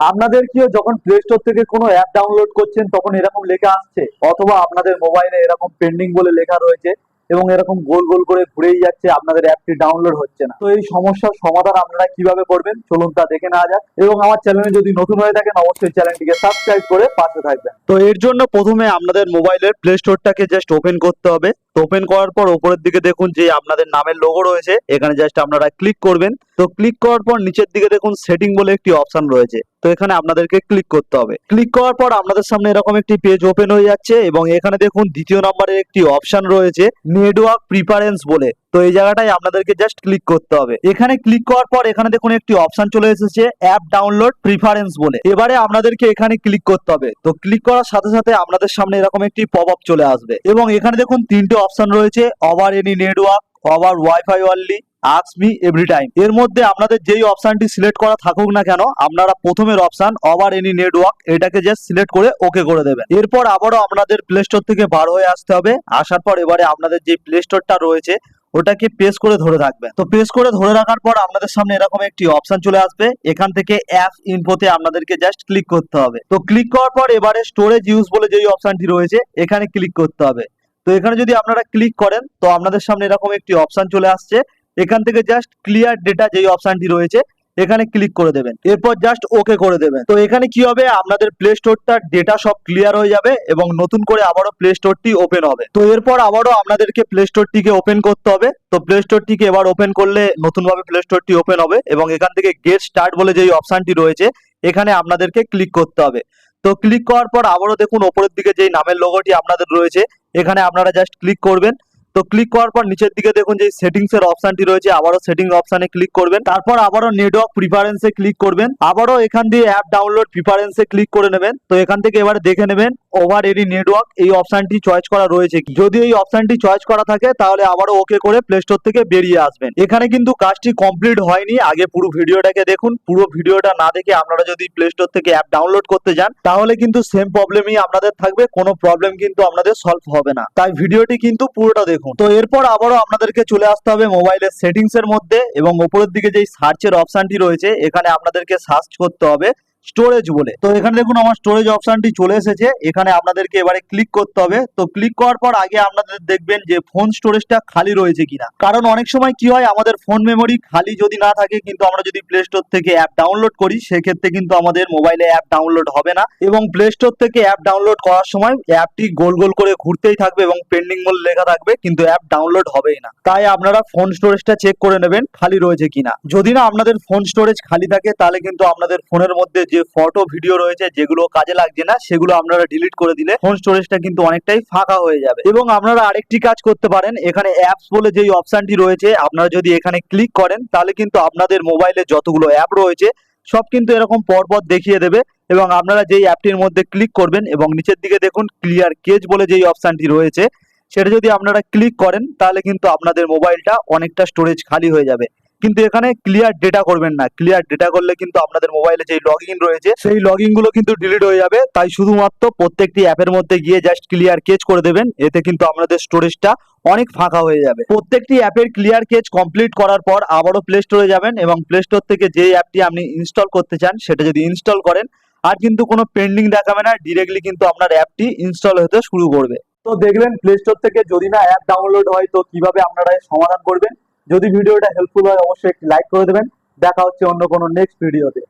আপনাদের কি যখন প্লে স্টোর থেকে কোনো অ্যাপ ডাউনলোড করছেন তখন এরকম লেখা আসছে, অথবা আপনাদের মোবাইলে এরকম পেন্ডিং বলে লেখা রয়েছে এবং এরকম গোল গোল করে ঘুরেই যাচ্ছে, আপনাদের অ্যাপটি ডাউনলোড হচ্ছে না। তো এই সমস্যার সমাধান আপনারা কিভাবে করবেন চলুন তা দেখে নেওয়া যাক। এবং আমার চ্যানেলে যদি নতুন হয়ে থাকেন অবশ্যই চ্যানেলটিকে সাবস্ক্রাইব করে পাশে থাকবেন। তো এর জন্য প্রথমে আপনাদের মোবাইলের প্লে স্টোরটাকে জাস্ট ওপেন করতে হবে। তো ওপেন করার পর উপরের দিকে দেখুন যে আপনাদের নামের লোগো রয়েছে, এখানে জাস্ট আপনারা ক্লিক করবেন। তো ক্লিক করার পর নিচের দিকে দেখুন সেটিং বলে একটি অপশন রয়েছে, তো এখানে আপনাদেরকে ক্লিক করতে হবে। ক্লিক করার পর আপনাদের সামনে এরকম একটি পেজ ওপেন হয়ে যাচ্ছে এবং এখানে দেখুন দ্বিতীয় নম্বরে একটি অপশন রয়েছে নেটওয়ার্ক প্রিফারেন্স বলে। তো এই জায়গাটায় আপনাদেরকে জাস্ট ক্লিক করতে হবে। এখানে ক্লিক করার পর এখানে দেখুন একটি অপশন চলে এসেছে অ্যাপ ডাউনলোড প্রিফারেন্স বলে। এবারে আপনাদেরকে এখানে ক্লিক করতে হবে। তো ক্লিক করার সাথে সাথে আপনাদের সামনে এরকম একটি পপ আপ চলে আসবে এবং এখানে দেখুন তিনটে অপশন রয়েছে, over any network, over wifi only, ask me every time. এর মধ্যে আপনাদের যেই অপশনটি সিলেক্ট করা থাকুক না কেন, আপনারা প্রথমের অপশন ওভার এনি নেটওয়ার্ক এটাকে জাস্ট সিলেক্ট করে ওকে করে দেবেন। এরপর আবারও আপনাদের প্লে স্টোর থেকে বার হয়ে আসতে হবে। আসার পর এবারে আপনাদের যে প্লে স্টোরটা রয়েছে ওটাকে প্রেস করে ধরে রাখবেন। তো প্রেস করে ধরে রাখার পর আপনাদের সামনে এরকম একটি অপশন চলে আসবে, এখান থেকে অ্যাপ ইনফোতে আপনাদেরকে জাস্ট ক্লিক করতে হবে। তো ক্লিক করার পর এবারে স্টোরেজ ইউজ বলে যেই অপশনটি রয়েছে এখানে ক্লিক করতে হবে। তো এখানে যদি আপনারা ক্লিক করেন তো আপনাদের সামনে এরকম একটি অপশন চলে আসছে, এখান থেকে জাস্ট ক্লিয়ার ডেটা যেই অপশনটি রয়েছে এখানে ক্লিক করে দেবেন। এরপর জাস্ট ওকে করে দেবেন। তো এখানে কি হবে, আপনাদের প্লে স্টোরটার ডেটা সব ক্লিয়ার হয়ে যাবে এবং নতুন করে আবারও প্লে স্টোরটি ওপেন হবে। তো এরপর আবারও আপনাদেরকে প্লে স্টোরটিকে ওপেন করতে হবে। তো প্লে স্টোরটিকে এবার ওপেন করলে নতুনভাবে প্লে স্টোরটি ওপেন হবে এবং এখান থেকে গেট স্টার্ট বলে যেই অপশনটি রয়েছে এখানে আপনাদেরকে ক্লিক করতে হবে। তো ক্লিক করার পর আবারও দেখুন ওপরের দিকে যেই নামের লোগোটি আপনাদের রয়েছে এখানে আপনারা জাস্ট ক্লিক করবেন। তো ক্লিক করার পর নিচের দিকে দেখুন যে সেটিংস এর অপশনটি রয়েছে, আবারও সেটিং অপশনে ক্লিক করবেন। তারপর আবারও নেটওয়ার্ক প্রিফারেন্সে ক্লিক করবেন। আবারও এখান দিয়ে অ্যাপ ডাউনলোড প্রিফারেন্সে ক্লিক করে নেবেন। তো এখান থেকে এবারে দেখে নেবেন ওভার এনি নেটওয়ার্ক এই অপশনটি চয়েস করা রয়েছে কি। যদি এই অপশনটি চয়েস করা থাকে তাহলে আবারও ওকে করে প্লে স্টোর থেকে বেরিয়ে আসবেন। এখানে কিন্তু কাজটি কমপ্লিট হয়নি, আগে পুরো ভিডিওটাকে দেখুন। পুরো ভিডিওটা না দেখে আপনারা যদি প্লে স্টোর থেকে অ্যাপ ডাউনলোড করতে যান তাহলে কিন্তু সেম প্রবলেমই আপনাদের থাকবে, কোনো প্রবলেম কিন্তু আপনাদের সলভ হবে না। তাই ভিডিওটি কিন্তু পুরোটা দেখুন। তো এরপর আবারও আপনাদেরকে চলে আসতে হবে মোবাইলের সেটিংস এর মধ্যে এবং উপরের দিকে যেই সার্চের অপশনটি রয়েছে এখানে আপনাদেরকে সার্চ করতে হবে স্টোরেজ বলে। তো এখানে দেখুন আমার স্টোরেজ অপশনটি চলে এসেছে, এখানে আপনাদেরকে এবারে ক্লিক করতে হবে। তো ক্লিক করার পর আগে আপনাদের দেখবেন যে ফোন স্টোরেজটা খালি রয়েছে কিনা, কারণ অনেক সময় কি হয় আমাদের ফোন মেমোরি খালি যদি না থাকে কিন্তু আমরা যদি প্লে স্টোর থেকে অ্যাপ ডাউনলোড করি সেক্ষেত্রে কিন্তু আমাদের মোবাইলে অ্যাপ ডাউনলোড হবে না এবং প্লে স্টোর থেকে অ্যাপ ডাউনলোড করার সময় অ্যাপটি গোল গোল করে ঘুরতেই থাকবে এবং পেন্ডিং বলে লেখা থাকবে কিন্তু অ্যাপ ডাউনলোড হবেই না। তাই আপনারা ফোন স্টোরেজটা চেক করে নেবেন খালি রয়েছে কিনা। যদি না আপনাদের ফোন স্টোরেজ খালি থাকে তাহলে কিন্তু আপনাদের ফোনের মধ্যে যে ফটো ভিডিও রয়েছে যেগুলো কাজে লাগছে না সেগুলো আপনারা ডিলিট করে দিলে ফোন স্টোরেজটা কিন্তু অনেকটাই ফাঁকা হয়ে যাবে। এবং আপনারা আরেকটি কাজ করতে পারেন, এখানে অ্যাপস বলে যেই অপশনটি রয়েছে আপনারা যদি এখানে ক্লিক করেন তাহলে কিন্তু আপনাদের মোবাইলে যতগুলো অ্যাপ রয়েছে সব কিন্তু এরকম পরপর দেখিয়ে দেবে এবং আপনারা যেই অ্যাপটির মধ্যে ক্লিক করবেন এবং নিচের দিকে দেখুন ক্লিয়ার কেজ বলে যেই অপশনটি রয়েছে সেটা যদি আপনারা ক্লিক করেন তাহলে কিন্তু আপনাদের মোবাইলটা অনেকটা স্টোরেজ খালি হয়ে যাবে। কিন্তু এখানে ক্লিয়ার ডেটা করবেন না, ক্লিয়ার ডেটা করলে কিন্তু আপনাদের মোবাইলে যেই লগইন রয়েছে সেই লগইন গুলো কিন্তু ডিলিট হয়ে যাবে। তাই শুধুমাত্র প্রত্যেকটি অ্যাপের মধ্যে গিয়ে জাস্ট ক্লিয়ার কেজ করে দেবেন, এতে কিন্তু আপনাদের স্টোরেজটা অনেক ফাঁকা হয়ে যাবে। প্রত্যেকটি অ্যাপের ক্লিয়ার কেজ কমপ্লিট করার পর আবারও প্লে স্টোরে যাবেন এবং প্লে স্টোর থেকে যে অ্যাপটি আপনি ইনস্টল করতে চান সেটা যদি ইনস্টল করেন আর কিন্তু কোনো পেন্ডিং দেখাবে না, ডিরেক্টলি কিন্তু আপনার অ্যাপটি ইনস্টল হতে শুরু করবে। তো দেখলেন প্লে স্টোর থেকে যদি না অ্যাপ ডাউনলোড হয় তো কিভাবে আপনারা এর সমাধান করবেন। যদি ভিডিওটা হেল্পফুল হয় অবশ্যই একটি লাইক করে দেবেন। দেখা হচ্ছে অন্য কোনো নেক্সট ভিডিওতে।